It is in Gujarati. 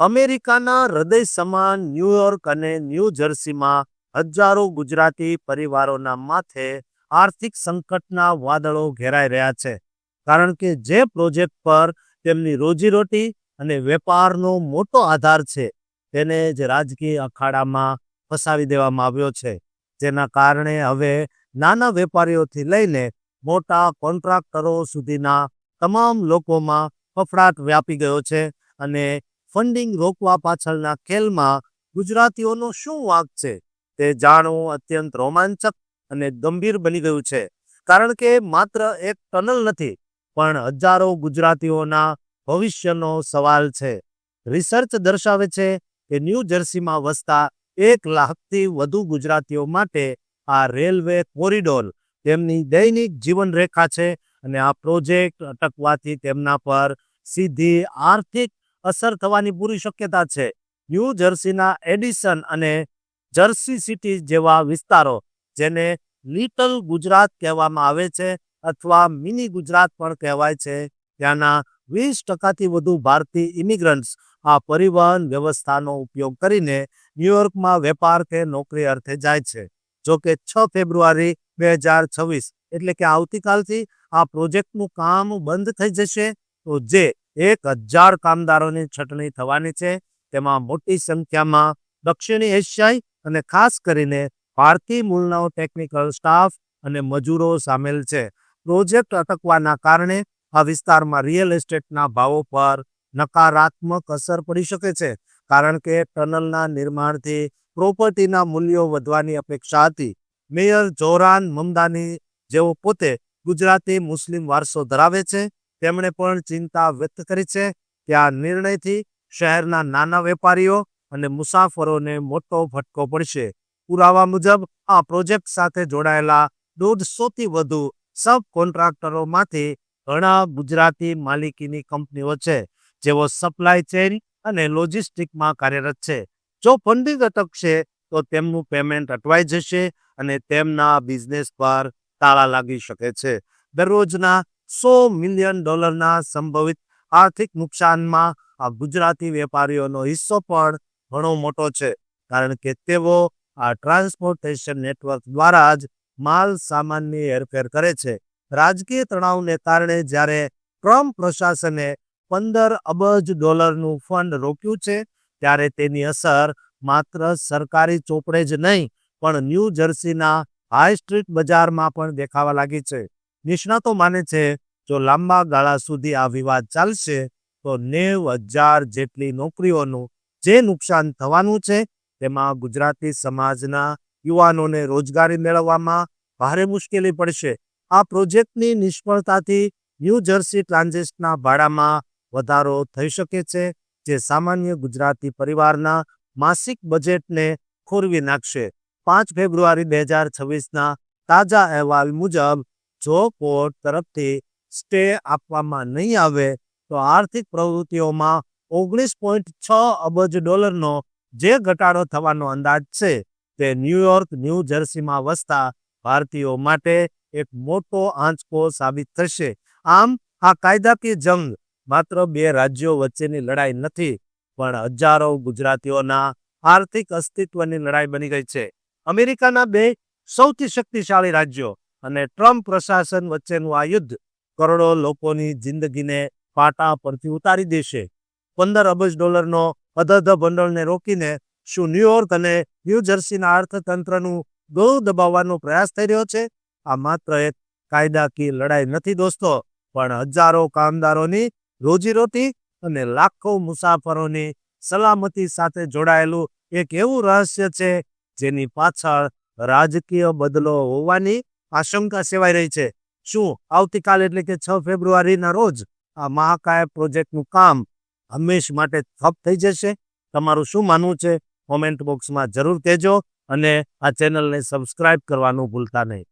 અમેરિકાના હૃદય સમાન ન્યૂયોર્ક અને ન્યૂ જર્સીમાં હજારો ગુજરાતી પરિવારોના માથે આર્થિક સંકટના વાદળો ઘેરાઈ રહ્યા છે. કારણ કે જે પ્રોજેક્ટ પર તેમની રોજીરોટી અને વેપારનો મોટો આધાર છે તેને જ રાજકીય અખાડામાં ફસાવી દેવામાં આવ્યો છે. જેના કારણે હવે નાના વેપારીઓથી લઈને મોટા કોન્ટ્રાક્ટરો સુધીના તમામ લોકોમાં ફફડાટ વ્યાપી ગયો છે અને ફંડિંગ રોકવા પાછળના ખેલમાં ગુજરાતીઓનો શું વાંક છે તે જાણવું અત્યંત રોમાંચક અને ગંભીર બની ગયું છે. કારણ કે માત્ર એક ટનલ નથી, પણ હજારો ગુજરાતીઓના ભવિષ્યનો સવાલ છે. રિસર્ચ દર્શાવે છે કે ન્યૂ જર્સીમાં વસતા 1 લાખથી વધુ ગુજરાતીઓ માટે આ રેલવે કોરિડોર તેમની દૈનિક જીવનરેખા છે અને આ પ્રોજેક્ટ અટકવાથી તેમના પર સીધી આર્થિક અસર થવાની પૂરી શક્યતા છે. ન્યૂ જર્સીના એડિસન અને જર્સી સિટી જેવા વિસ્તારો, જેને લિટલ ગુજરાત કહેવામાં આવે છે અથવા મિની ગુજરાત પણ કહેવાય છે, ત્યાંના 20%થી વધુ ભારતીય ઇમિગ્રન્ટ્સ આ પરિવહન વ્યવસ્થાનો ઉપયોગ કરીને ન્યૂયોર્કમાં વેપાર કે નોકરી અર્થે જાય છે. જો કે 6 ફેબ્રુઆરી 2026 એટલે કે આવતીકાલથી આ પ્રોજેક્ટનું કામ બંધ થઈ જશે. તો જે 1000 કામદારોની છટણી થવાની છે, તેમાં મોટી સંખ્યામાં દક્ષિણી એશિયાઈ અને ખાસ કરીને ભારતીય મૂળનો ટેકનિકલ સ્ટાફ અને મજૂરો સામેલ છે. પ્રોજેક્ટ અટકવાના કારણે આ વિસ્તારમાં રિયલ એસ્ટેટના ભાવો પર નકારાત્મક અસર પડી શકે છે. કારણ કે ટનલના નિર્માણથી પ્રોપર્ટીના મૂલ્યો વધવાની અપેક્ષા હતી. મેયર જોહરાન મમદાની, જેઓ પોતે ગુજરાતી મુસ્લિમ વારસો ધરાવે છે, તેમણે પણ ચિંતા વ્યક્ત કરી છે કે આ નિર્ણયથી શહેરના નાના વેપારીઓ અને મુસાફરોને મોટો ફટકો પડશે. પુરાવા મુજબ આ પ્રોજેક્ટ સાથે જોડાયેલા 150થી વધુ સબ કોન્ટ્રાક્ટરોમાંથી ઘણા ગુજરાતી માલિકીની કંપનીઓ છે, જેઓ સપ્લાય ચેઇન અને લોજિસ્ટિકમાં કાર્યરત છે. જો ફંડિંગ અટકશે તો તેમનું પેમેન્ટ અટવાઈ જશે અને તેમના બિઝનેસ પર તાળા લાગી શકે છે. દરરોજના $100 મિલિયન સંભવિત આર્થિક નુકસાનમાં આ ગુજરાતી વેપારીઓનો હિસ્સો પણ ઘણો મોટો છે. કારણ કે તેઓ આ ટ્રાન્સપોર્ટેશન નેટવર્ક દ્વારા જ માલ સામાનની હેરફેર કરે છે. રાજકીય તણાવને કારણે જ્યારે ટ્રમ્પ પ્રશાસને $15 અબજ ફંડ રોક્યું છે, ત્યારે તેની અસર માત્ર સરકારી ચોપડે જ નહીં, પણ ન્યૂ જર્સીના હાઈ સ્ટ્રીટ બજારમાં પણ દેખાવા લાગી છે. નિષ્ણાતો માને છે જો લાંબા ગાળા સુધી આ વિવાદ ચાલશે તો 90,000 જેટલી નોકરીઓનું જે નુકસાન થવાનું છે, તેમાં ગુજરાતી સમાજના યુવાનોને રોજગારી મેળવવામાં ભારે મુશ્કેલી પડશે. આ પ્રોજેક્ટની નિષ્ફળતાથી ન્યૂ જર્સી ટ્રાન્ઝિટના ભાડામાં વધારો થઈ શકે છે, જે સામાન્ય ગુજરાતી પરિવારના માસિક બજેટને ખોરવી નાખશે. 5 ફેબ્રુઆરી 2026ના તાજા અહેવાલ મુજબ જો કોર્ટ તરફથી સ્ટે આપવામાં નહીં આવે તો આર્થિક પ્રવૃત્તિઓમાં $19.6 અબજ જે ઘટાડો થવાનો અંદાજ છે, તે ન્યૂયોર્ક, ન્યૂ જર્સીમાં વસતા ભારતીયો માટે એક મોટો આંચકો સાબિત થશે. આમ, આ કાયદાકીય જંગ માત્ર 2 રાજ્યો વચ્ચેની લડાઈ નથી, પણ હજારો ગુજરાતીઓના આર્થિક અસ્તિત્વની લડાઈ બની ગઈ છે. અમેરિકાના 2 સૌથી શક્તિશાળી રાજ્યો અને ટ્રમ્પ પ્રશાસન વચ્ચેનું આ યુદ્ધ કરોડો લોકોની જિંદગીને પાટા પરથી ઉતારી દેશે. $15 અબજ અધધ ભંડોળને રોકીને શું ન્યૂયોર્ક અને ન્યૂ જર્સીના અર્થતંત્રનું ગળું દબાવવાનો પ્રયાસ થઈ રહ્યો છે? આ માત્ર એક કાયદાકીય લડાઈ નથી દોસ્તો, પણ હજારો કામદારોની રોજીરોટી અને લાખો મુસાફરોની સલામતી સાથે જોડાયેલું એક એવું રહસ્ય છે, જેની પાછળ રાજકીય બદલો હોવાની આશંકા સેવાઈ રહી છે. શું આવતીકાલ એટલે કે 6 ફેબ્રુઆરીના રોજ આ મહાકાય પ્રોજેક્ટનું કામ હંમેશ માટે ઠપ થઈ જશે? તમારું શું માનવું છે? કોમેન્ટ બોક્સમાં જરૂર કહેજો અને આ ચેનલને સબસ્ક્રાઇબ કરવાનું ભૂલતા નહીં.